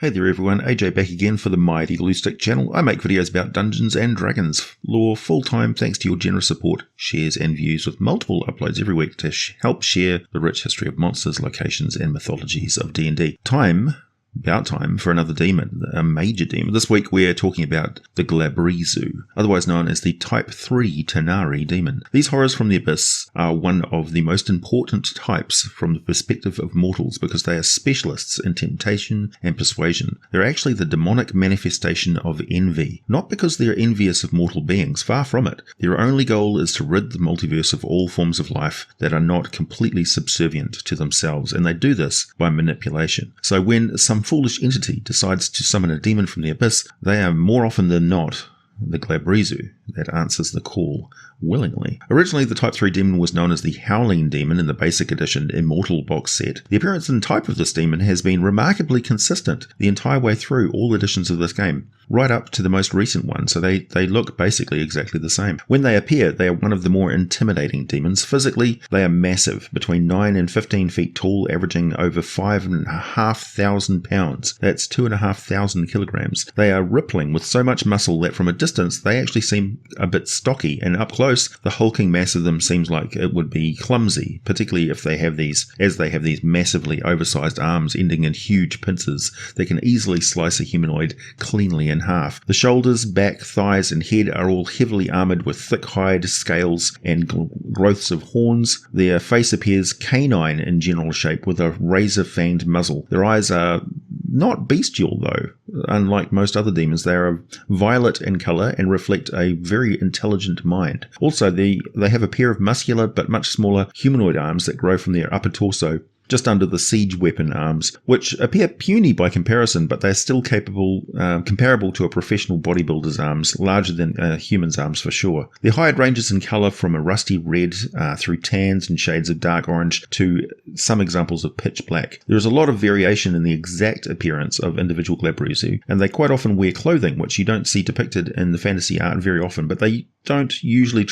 Hey there everyone, AJ back again for the Mighty Glue Stick channel. I make videos about Dungeons and Dragons lore full-time thanks to your generous support, shares and views with multiple uploads every week to help share the rich history of monsters, locations and mythologies of D&D. About time for another demon, a major demon. This week we're talking about the Glabrezu, otherwise known as the Type Three Tanar'ri demon. These horrors from the abyss are one of the most important types from the perspective of mortals because they are specialists in temptation and persuasion. They're actually the demonic manifestation of envy, not because they're envious of mortal beings, far from it. Their only goal is to rid the multiverse of all forms of life that are not completely subservient to themselves, and they do this by manipulation. So when some foolish entity decides to summon a demon from the abyss, they are more often than not the Glabrezu that answers the call willingly. Originally, the Type 3 demon was known as the Howling demon in the Basic Edition Immortal box set. The appearance and type of this demon has been remarkably consistent the entire way through all editions of this game, right up to the most recent one, so they look basically exactly the same. When they appear, they are one of the more intimidating demons. Physically, they are massive, between 9 and 15 feet tall, averaging over 5,500 pounds. That's 2,500 kilograms. They are rippling with so much muscle that from a distance they actually seem a bit stocky, and up close the hulking mass of them seems like it would be clumsy, particularly if they have these massively oversized arms ending in huge pincers that can easily slice a humanoid cleanly in half. The shoulders, back, thighs and head are all heavily armored with thick hide, scales and growths of horns. Their face appears canine in general shape with a razor-fanged muzzle. Their eyes are not bestial though. Unlike most other demons, they are violet in colour and reflect a very intelligent mind. Also, they have a pair of muscular but much smaller humanoid arms that grow from their upper torso, just under the siege weapon arms, which appear puny by comparison, but they're still comparable to a professional bodybuilder's arms, larger than a human's arms for sure. Their hide ranges in colour from a rusty red through tans and shades of dark orange to some examples of pitch black. There is a lot of variation in the exact appearance of individual Glabrezu, and they quite often wear clothing, which you don't see depicted in the fantasy art very often, but they don't usually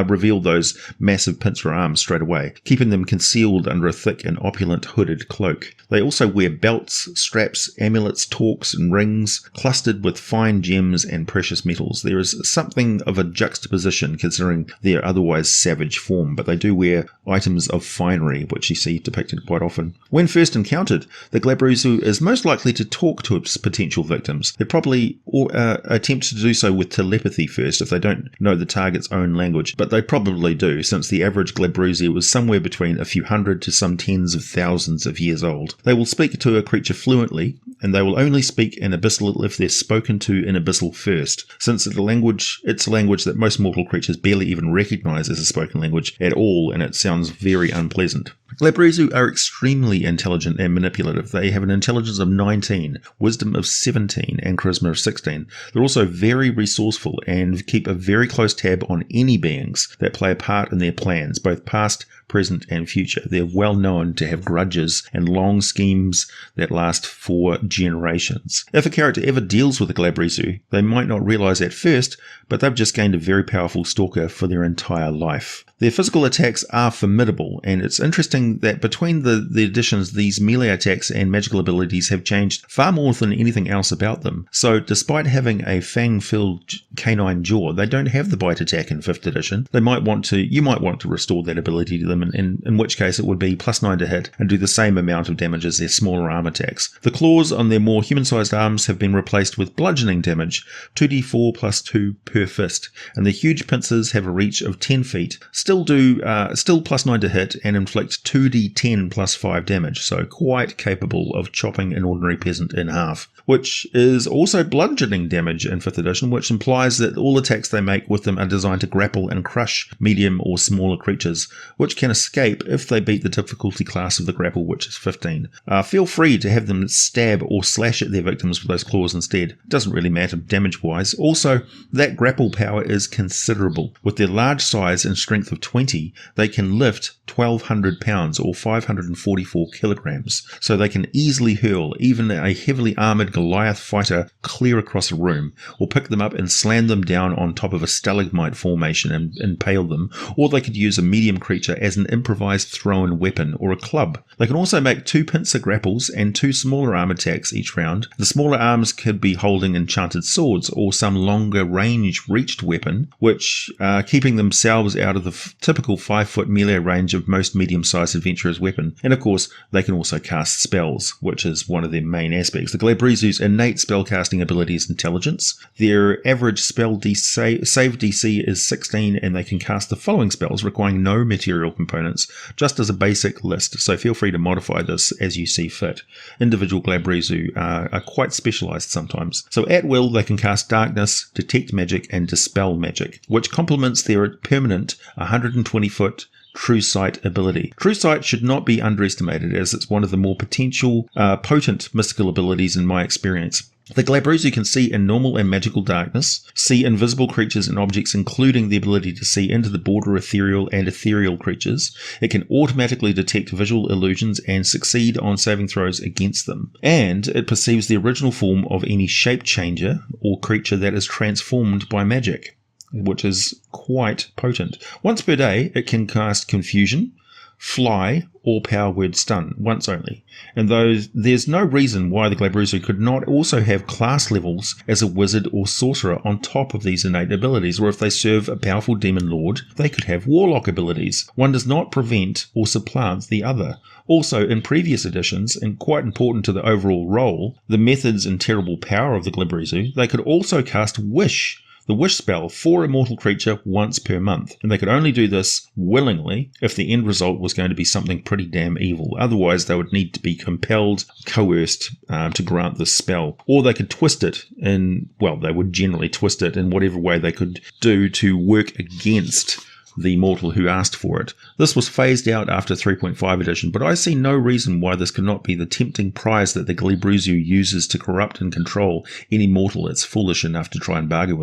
reveal those massive pincer arms straight away, keeping them concealed under a thick and opulent hooded cloak. They also wear belts, straps, amulets, torques and rings, clustered with fine gems and precious metals. There is something of a juxtaposition considering their otherwise savage form, but they do wear items of finery, which you see depicted quite often. When first encountered, the Glabrezu is most likely to talk to its potential victims. They probably attempt to do so with telepathy first if they don't know the target's own language, but they probably do, since the average Glabrezu was somewhere between a few hundred to some tens of thousands of years old. They will speak to a creature fluently, and they will only speak in Abyssal if they're spoken to in Abyssal first, since it's a language that most mortal creatures barely even recognize as a spoken language at all, and it sounds very unpleasant. Glabrezu are extremely intelligent and manipulative. They have an intelligence of 19, wisdom of 17, and charisma of 16. They're also very resourceful and keep a very close tab on any beings that play a part in their plans, both past, present, and future. They're well known to have grudges and long schemes that last for generations. If a character ever deals with a Glabrezu, they might not realize at first, but they've just gained a very powerful stalker for their entire life. Their physical attacks are formidable, and it's interesting that between the editions, these melee attacks and magical abilities have changed far more than anything else about them. So despite having a fang-filled canine jaw, they don't have the bite attack in 5th edition. You might want to restore that ability to them, in which case it would be +9 to hit and do the same amount of damage as their smaller arm attacks. The claws on their more human-sized arms have been replaced with bludgeoning damage, 2d4 +2 per fist, and the huge pincers have a reach of 10 feet, still +9 to hit and inflict 2d10 +5 damage, so quite capable of chopping an ordinary peasant in half, which is also bludgeoning damage in 5th edition, which implies that all attacks they make with them are designed to grapple and crush medium or smaller creatures, which can escape if they beat the difficulty class of the grapple, which is 15. Feel free to have them stab or slash at their victims with those claws instead. It doesn't really matter damage-wise. Also, that grapple power is considerable. With their large size and strength of 20, they can lift 1,200 pounds or 544 kilograms, so they can easily hurl even a heavily armoured Goliath fighter clear across a room, or pick them up and slam them down on top of a stalagmite formation and impale them, or they could use a medium creature as an improvised thrown weapon or a club. They can also make 2 pincer grapples and 2 smaller arm attacks each round. The smaller arms could be holding enchanted swords or some longer range reached weapon, which keeping themselves out of the typical 5-foot melee range of most medium-sized adventurers' weapon. And of course, they can also cast spells, which is one of their main aspects. The Glabrezu's innate spellcasting ability is intelligence. Their average spell save DC is 16, and they can cast the following spells requiring no material components, just as a basic list, so feel free to modify this as you see fit. Individual Glabrezu are quite specialized sometimes. So at will, they can cast darkness, detect magic, and dispel magic, which complements their permanent 120-foot True Sight ability. True Sight should not be underestimated, as it's one of the more potent mystical abilities in my experience. The Glabrezu can see in normal and magical darkness, see invisible creatures and objects, including the ability to see into the border ethereal and ethereal creatures. It can automatically detect visual illusions and succeed on saving throws against them. And it perceives the original form of any shape changer or creature that is transformed by magic, which is quite potent. Once per day, it can cast Confusion, Fly, or Power Word Stun, once only. And there's no reason why the Glabrezu could not also have class levels as a wizard or sorcerer on top of these innate abilities, or if they serve a powerful demon lord, they could have warlock abilities. One does not prevent or supplant the other. Also, in previous editions, and quite important to the overall role, the methods and terrible power of the Glabrezu, they could also cast Wish, the Wish spell, for a mortal creature once per month, and they could only do this willingly if the end result was going to be something pretty damn evil. Otherwise, they would need to be compelled, coerced to grant this spell. Or they could twist it they would generally twist it in whatever way they could do to work against the mortal who asked for it. This was phased out after 3.5 edition, but I see no reason why this could not be the tempting prize that the Glabrezu uses to corrupt and control any mortal that's foolish enough to try and bargain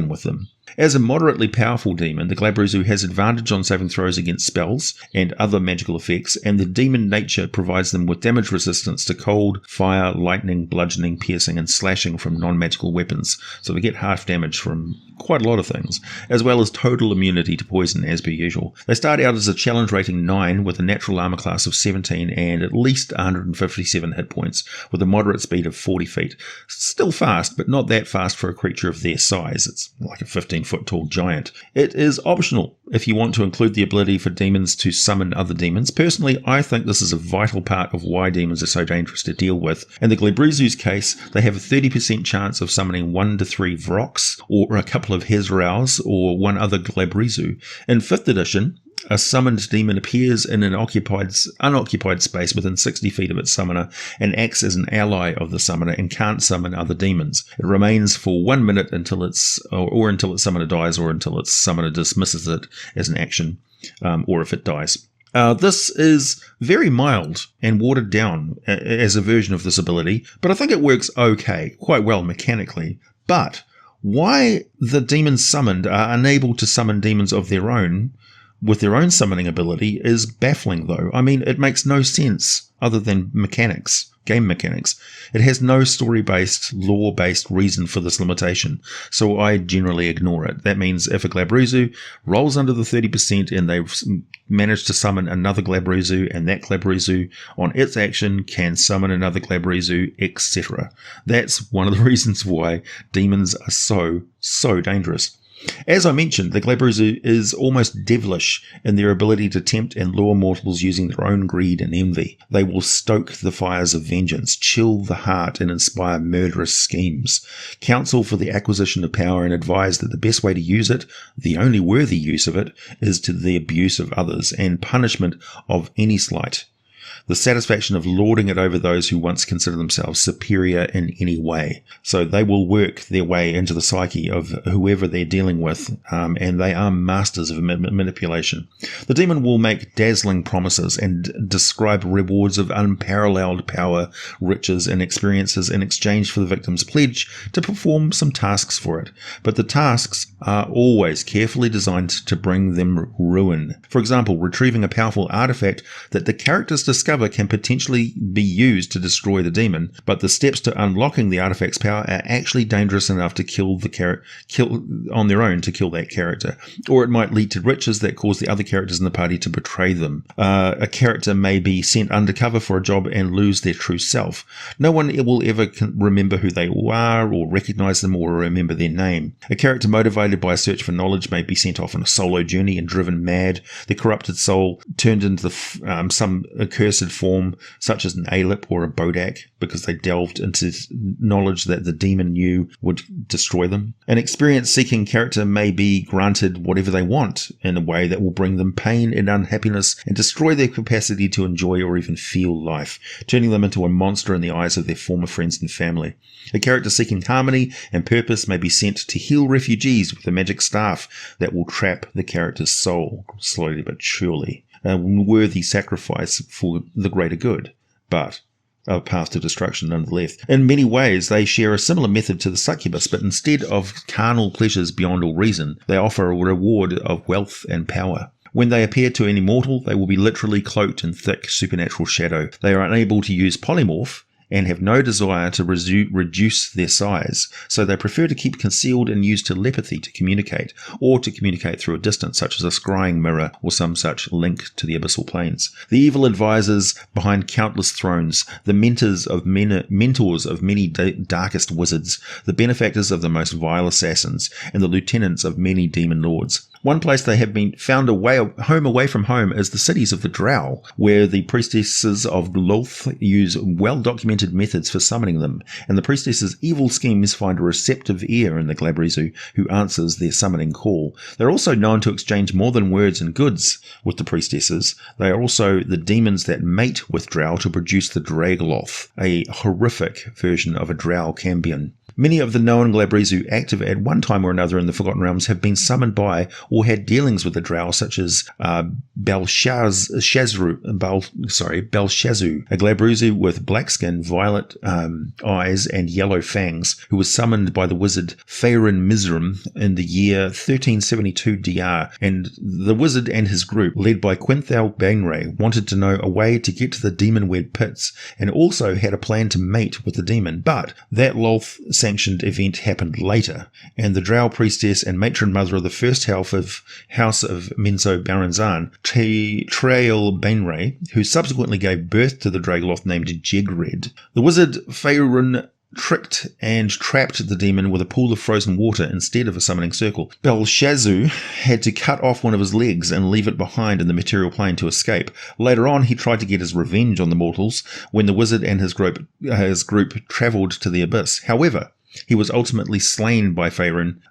with them. As a moderately powerful demon, the Glabrezu has advantage on saving throws against spells and other magical effects, and the demon nature provides them with damage resistance to cold, fire, lightning, bludgeoning, piercing, and slashing from non-magical weapons, so they get half damage from quite a lot of things, as well as total immunity to poison as per usual. They start out as a challenge rating 9 with a natural armor class of 17 and at least 157 hit points, with a moderate speed of 40 feet. Still fast, but not that fast for a creature of their size. It's like a 15-foot tall giant. It is optional if you want to include the ability for demons to summon other demons. Personally, I think this is a vital part of why demons are so dangerous to deal with. In the Glabrezu's case, they have a 30% chance of summoning 1 to 3 Vroks, or a couple of Hezraus, or one other Glabrezu. In 5th edition, a summoned demon appears in an unoccupied space within 60 feet of its summoner and acts as an ally of the summoner and can't summon other demons. It remains for 1 minute until its summoner dies, or until its summoner dismisses it as an action, or if it dies. This is very mild and watered down as a version of this ability, but I think it works quite well mechanically. But why the demons summoned are unable to summon demons of their own with their own summoning ability is baffling, though. I mean, it makes no sense other than game mechanics. It has no story-based, lore-based reason for this limitation, so I generally ignore it. That means if a Glabrezu rolls under the 30% and they've managed to summon another Glabrezu, and that Glabrezu on its action can summon another Glabrezu, etc. That's one of the reasons why demons are so dangerous. As I mentioned, the Glabrezu is almost devilish in their ability to tempt and lure mortals using their own greed and envy. They will stoke the fires of vengeance, chill the heart, and inspire murderous schemes. Counsel for the acquisition of power and advise that the best way to use it, the only worthy use of it, is to the abuse of others and punishment of any slight. The satisfaction of lording it over those who once consider themselves superior in any way. So they will work their way into the psyche of whoever they're dealing with, and they are masters of manipulation. The demon will make dazzling promises and describe rewards of unparalleled power, riches, and experiences in exchange for the victim's pledge to perform some tasks for it. But the tasks are always carefully designed to bring them ruin. For example, retrieving a powerful artifact that the characters discover discover can potentially be used to destroy the demon, but the steps to unlocking the artifact's power are actually dangerous enough to kill on their own to kill that character, or it might lead to riches that cause the other characters in the party to betray them. A character may be sent undercover for a job and lose their true self. No one will ever remember who they are, or recognize them, or remember their name. A character motivated by a search for knowledge may be sent off on a solo journey and driven mad. The corrupted soul turned into some accursed form, such as an Alip or a Bodak, because they delved into knowledge that the demon knew would destroy them. An experience-seeking character may be granted whatever they want in a way that will bring them pain and unhappiness and destroy their capacity to enjoy or even feel life, turning them into a monster in the eyes of their former friends and family. A character seeking harmony and purpose may be sent to heal refugees with a magic staff that will trap the character's soul, slowly but surely. A worthy sacrifice for the greater good, but a path to destruction nonetheless. In many ways, they share a similar method to the succubus, but instead of carnal pleasures beyond all reason, they offer a reward of wealth and power. When they appear to any mortal, they will be literally cloaked in thick supernatural shadow. They are unable to use polymorph, and have no desire to reduce their size, so they prefer to keep concealed and use telepathy to communicate, or to communicate through a distance, such as a scrying mirror or some such link to the abyssal planes. The evil advisors behind countless thrones, the mentors of many darkest wizards, the benefactors of the most vile assassins, and the lieutenants of many demon lords. One place they have been found home away from home is the cities of the Drow, where the priestesses of Lolth use well-documented methods for summoning them, and the priestesses' evil schemes find a receptive ear in the Glabrezu, who answers their summoning call. They're also known to exchange more than words and goods with the priestesses. They are also the demons that mate with Drow to produce the Dragloth, a horrific version of a Drow cambion. Many of the known Glabrezu active at one time or another in the Forgotten Realms have been summoned by or had dealings with the Drow, such as Belshazu, a Glabrezu with black skin, violet eyes, and yellow fangs, who was summoned by the wizard Faerun Mizram in the year 1372 DR, and the wizard and his group, led by Quinthal Bainray, wanted to know a way to get to the demon-wed pits, and also had a plan to mate with the demon, but that Lolth sanctioned event happened later, and the Drow priestess and matron mother of the first House of Menzo Baranzan, Trail Bainray, who subsequently gave birth to the Dragloth named Jegred. The wizard Faerun tricked and trapped the demon with a pool of frozen water instead of a summoning circle. Belshazu had to cut off one of his legs and leave it behind in the material plane to escape. Later on, he tried to get his revenge on the mortals when the wizard and his group travelled to the abyss. However, he was ultimately slain by Faerun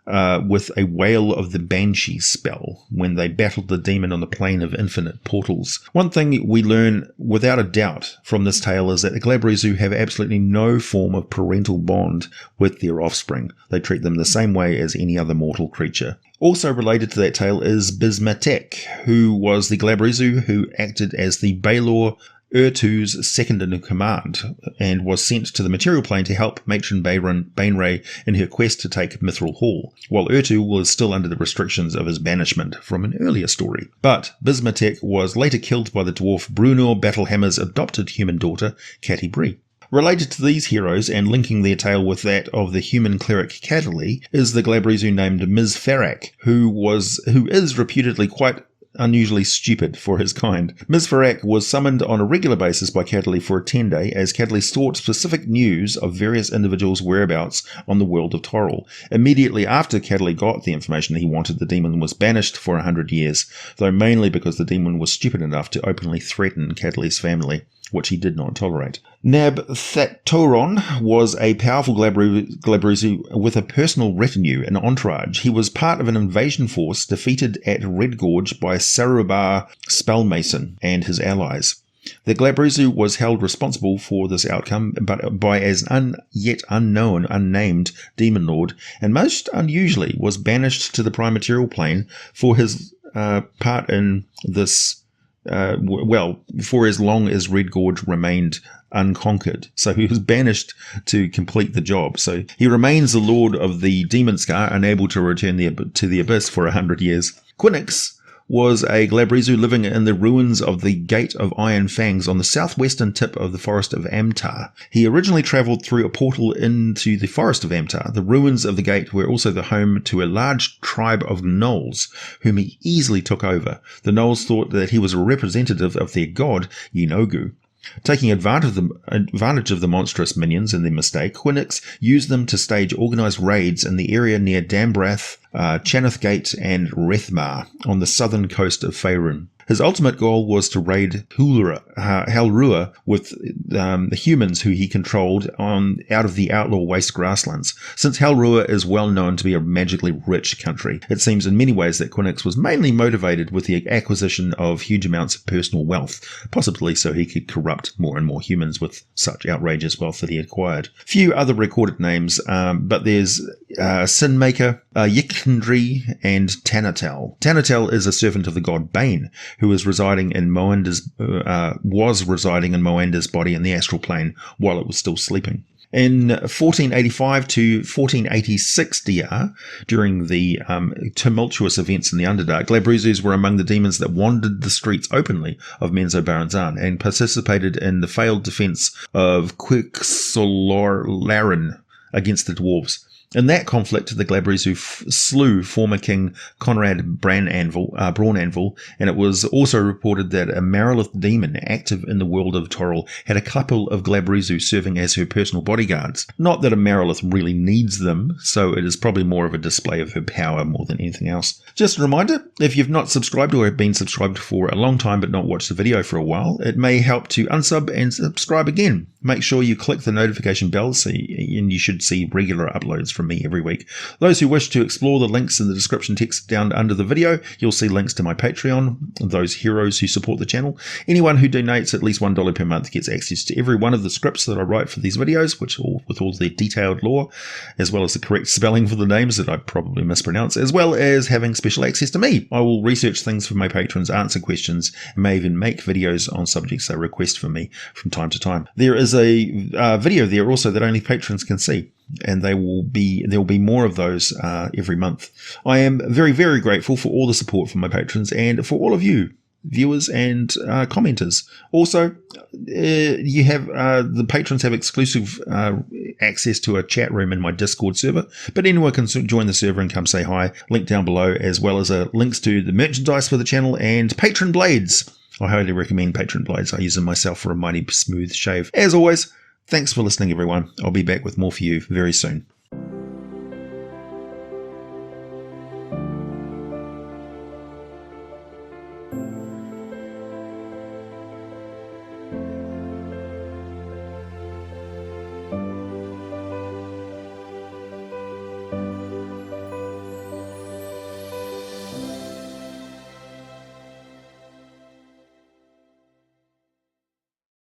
with a Wail of the Banshee spell when they battled the demon on the plane of infinite portals. One thing we learn without a doubt from this tale is that the Glabrezu have absolutely no form of parental bond with their offspring. They treat them the same way as any other mortal creature. Also related to that tale is Bismatek, who was the Glabrezu who acted as the Baelor Urtu's second-in-command, and was sent to the material plane to help Matron Bainray in her quest to take Mithril Hall, while Urtu was still under the restrictions of his banishment from an earlier story. But Bismatek was later killed by the dwarf Brunor Battlehammer's adopted human daughter, Catti Bree. Related to these heroes, and linking their tale with that of the human cleric Catelli, is the Glabrezu named Ms. Farak, who is reputedly quite unusually stupid for his kind. Ms. Farak was summoned on a regular basis by Catelli for a 10-day, as Catelli sought specific news of various individuals' whereabouts on the world of Toril. Immediately after Catelli got the information he wanted, the demon was banished for 100 years, though mainly because the demon was stupid enough to openly threaten Catelli's family, which he did not tolerate. Nab Thattoron was a powerful Glabrezu with a personal retinue, an entourage. He was part of an invasion force defeated at Red Gorge by Sarubar Spellmason and his allies. The Glabrezu was held responsible for this outcome by an yet unknown, unnamed demon lord, and most unusually was banished to the prime material plane for his part in this for as long as Red Gorge remained unconquered. So he was banished to complete the job. So he remains the lord of the Demon Scar, unable to return to the Abyss for 100 years. Quinix was a Glabrezu living in the ruins of the Gate of Iron Fangs on the southwestern tip of the Forest of Amtar. He originally travelled through a portal into the Forest of Amtar. The ruins of the gate were also the home to a large tribe of gnolls, whom he easily took over. The gnolls thought that he was a representative of their god, Yinogu. Taking advantage of the monstrous minions and their mistake, Quinix used them to stage organised raids in the area near Dambrath, Chaneth Gate and Rethmar on the southern coast of Faerun. His ultimate goal was to raid Halrua with the humans who he controlled out of the outlaw waste grasslands. Since Halrua is well known to be a magically rich country, it seems in many ways that Quinix was mainly motivated with the acquisition of huge amounts of personal wealth, possibly so he could corrupt more and more humans with such outrageous wealth that he acquired. Few other recorded names, but there's Sinmaker, Yikndri, and Tanatel. Tanatel is a servant of the god Bane, who was residing in Moanda's body in the astral plane while it was still sleeping. In 1485 to 1486 DR, during the tumultuous events in the Underdark, Glabrezus were among the demons that wandered the streets openly of Menzoberranzan and participated in the failed defense of Quixolararin against the dwarves. In that conflict, the Glabrezu slew former King Conrad Brawnanvil, and it was also reported that a Marilith demon active in the world of Toril had a couple of Glabrezu serving as her personal bodyguards. Not that a Marilith really needs them, so it is probably more of a display of her power more than anything else. Just a reminder, if you've not subscribed or have been subscribed for a long time but not watched the video for a while, it may help to unsub and subscribe again. Make sure you click the notification bell and you should see regular uploads from me every week. Those who wish to explore the links in the description text down under the video, you'll see links to my Patreon, those heroes who support the channel. Anyone who donates at least $1 per month gets access to every one of the scripts that I write for these videos, with all their detailed lore, as well as the correct spelling for the names that I probably mispronounce, as well as having special access to me. I will research things for my patrons, answer questions, and may even make videos on subjects they request from me from time to time. There is a video there also that only patrons can see, and there will be more of those every month. I am very, very grateful for all the support from my patrons and for all of you viewers and commenters. Also, you have the patrons have exclusive access to a chat room in my Discord server, but anyone can join the server and come say hi. Link down below, as well as links to the merchandise for the channel and Patron Blades. I highly recommend Patron Blades. I use them myself for a mighty smooth shave. As always, thanks for listening, everyone. I'll be back with more for you very soon.